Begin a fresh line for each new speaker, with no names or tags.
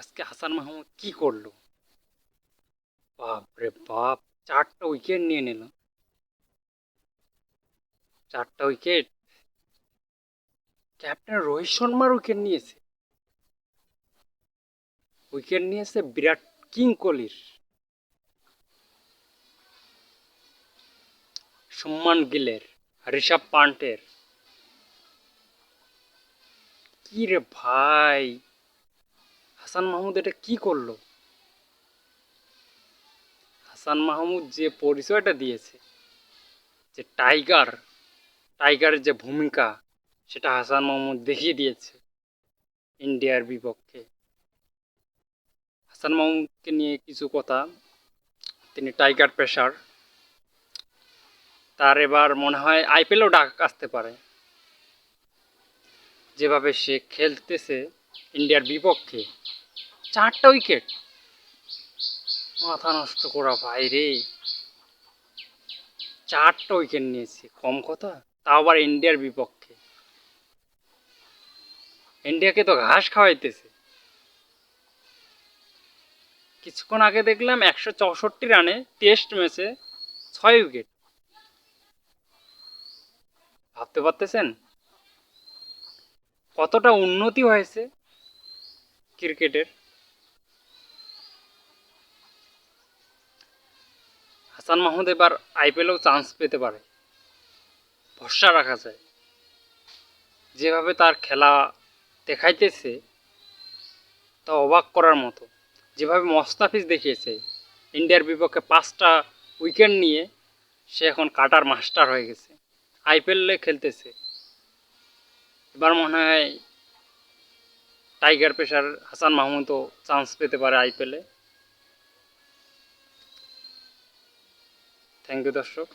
আজকে হাসান মাহমুদ কি করলো? বাপ রে বাপ, 4টা উইকেট নিয়ে নিল। 4টা উইকেট। ক্যাপ্টেন রোহিত শর্মার উইকেট নিয়েছে। উইকেট নিয়েছে বিরাট কিং কোহলির, শুভমান গিলের, ঋষভ পান্টের। কি রে ভাই, হাসান মাহমুদ এটা কি করলো? হাসান মাহমুদ যে পরিচয়টা দিয়েছে, যে টাইগার, টাইগারের যে ভূমিকা, সেটা হাসান মাহমুদ দেখিয়ে দিয়েছে ইন্ডিয়ার বিপক্ষে। হাসান মাহমুদকে নিয়ে কিছু কথা। তিনি টাইগার পেসার। তার এবার মনে হয় আইপিএলও ডাক আসতে পারে। যেভাবে সে খেলতেছে ইন্ডিয়ার বিপক্ষে, 4টা উইকেট, মাথা নষ্ট করা ভাই রে। 4টা উইকেট নিয়েছে, কম কথা? তাও আবার ইন্ডিয়ার বিপক্ষে। ইন্ডিয়াকে তো ঘাস খাওয়াইতেছে। কিছুক্ষণ আগে দেখলাম 164 রানে টেস্ট ম্যাচে 6 উইকেট। ভাবতে পারতেছেন কতটা উন্নতি হয়েছে ক্রিকেটের? হাসান মাহমুদ এবার আইপিএলেও চান্স পেতে পারে, ভরসা রাখা যায়। যেভাবে তার খেলা দেখাইতেছে তা অবাক করার মতো। যেভাবে মোস্তাফিজ দেখিয়েছে ইন্ডিয়ার বিপক্ষে 5টা উইকেট নিয়ে, সে এখন কাটার মাস্টার হয়ে গেছে, আইপিএলে খেলতেছে। এবার মনে হয় টাইগার পেসার হাসান মাহমুদও চান্স পেতে পারে আইপিএলে। থ্যাংক ইউ দর্শক।